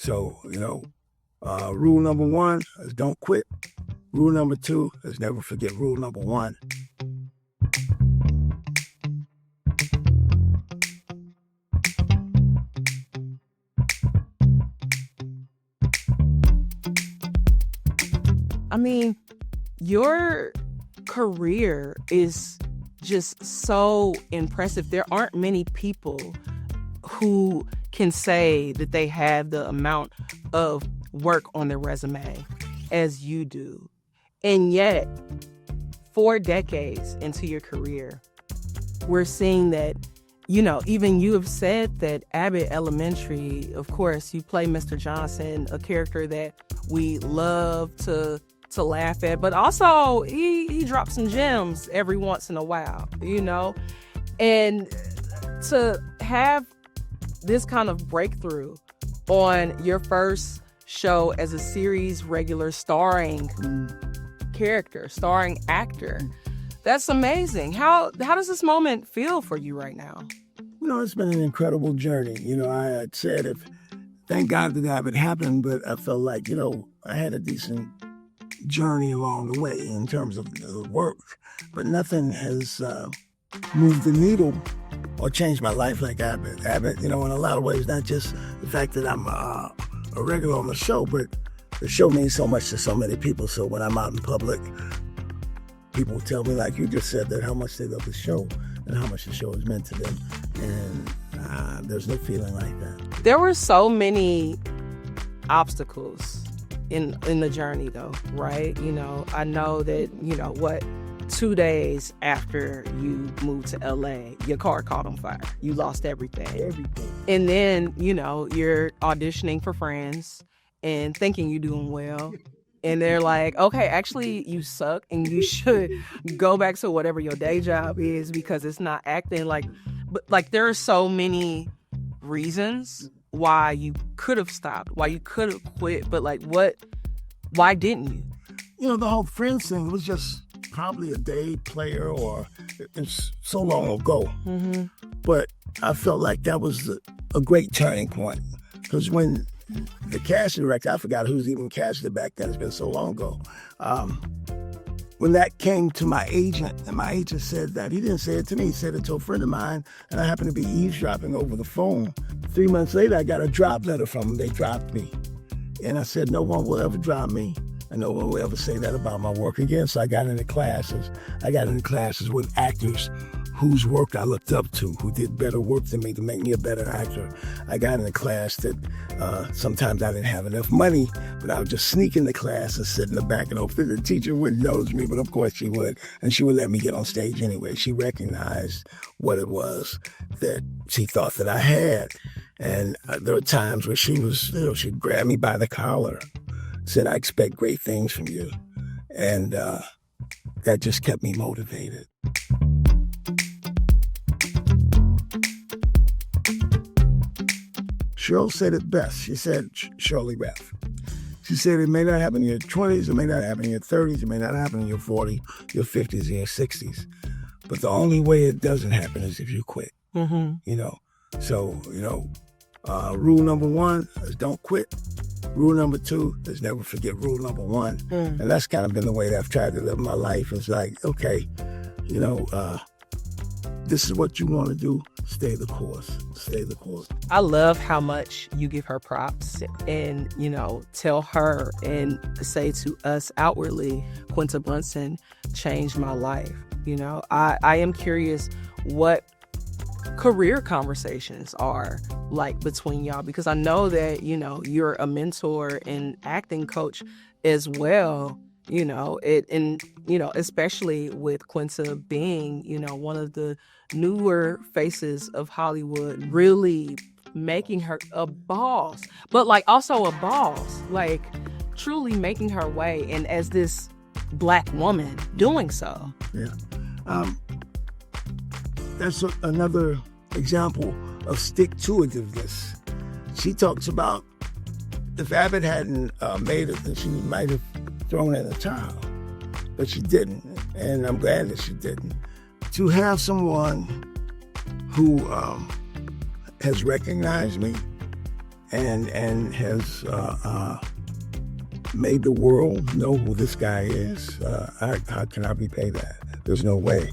So, rule number 1 is don't quit. Rule number 2 is never forget rule number 1. I mean, your career is just so impressive. There aren't many people who can say that they have the amount of work on their resume as you do. And yet, 4 decades into your career, we're seeing that, even you have said that Abbott Elementary, of course, you play Mr. Johnson, a character that we love to laugh at, but also he drops some gems every once in a while, and to have this kind of breakthrough on your first show as a series regular starring actor, that's amazing. How does this moment feel for you right now? It's been an incredible journey. I had said thank God that Abbott happened, but I felt like, I had a decent journey along the way in terms of the work, but nothing has moved the needle or changed my life like Abbott. Abbott, in a lot of ways, not just the fact that I'm a regular on the show, but the show means so much to so many people. So when I'm out in public, people tell me, like you just said, that how much they love the show and how much the show has meant to them. And there's no feeling like that. There were so many obstacles in the journey, though, right? I know that, 2 days after you moved to LA, your car caught on fire. You lost everything. And then, you're auditioning for Friends and thinking you're doing well. And they're like, okay, actually, you suck and you should go back to whatever your day job is because it's not acting but there are so many reasons why you could have stopped, why you could have quit, but why didn't you? The whole Friends thing was just probably a day player, or it's so long ago. Mm-hmm. But I felt like that was a great turning point, because when the casting director, I forgot who's even casted it back then, it's been so long ago, when that came to my agent, and my agent said that, he didn't say it to me, he said it to a friend of mine, and I happened to be eavesdropping over the phone. 3 months later, I got a drop letter from them. They dropped me. And I said, no one will ever drop me, and no one will ever say that about my work again. So I got into classes. With actors whose work I looked up to, who did better work than me to make me a better actor. I got in a class that sometimes I didn't have enough money, but I would just sneak in the class and sit in the back and hope that the teacher wouldn't notice me, but of course she would. And she would let me get on stage anyway. She recognized what it was that she thought that I had. And there were times where she was, she'd grab me by the collar, said, I expect great things from you. And that just kept me motivated. Cheryl said it best. She said, Shirley Ref. She said, it may not happen in your 20s, it may not happen in your 30s, it may not happen in your 40s, your 50s, and your 60s. But the only way it doesn't happen is if you quit. Mm-hmm. So, rule number 1 is don't quit. Rule number 2 is never forget rule number 1. And that's kind of been the way that I've tried to live my life. It's like, okay, this is what you want to do. Stay the course. I love how much you give her props and, tell her and say to us outwardly, Quinta Brunson changed my life. I am curious what career conversations are like between y'all, because I know that, you're a mentor and acting coach as well. Especially with Quinta being, one of the newer faces of Hollywood, really making her a boss, but also a boss, truly making her way, and as this Black woman doing so. Yeah. That's another example of stick-to-itiveness. She talks about if Abbott hadn't made it, then she might have thrown in a towel, but she didn't, and I'm glad that she didn't. To have someone who has recognized me and has made the world know who this guy is. How can I repay that? There's no way.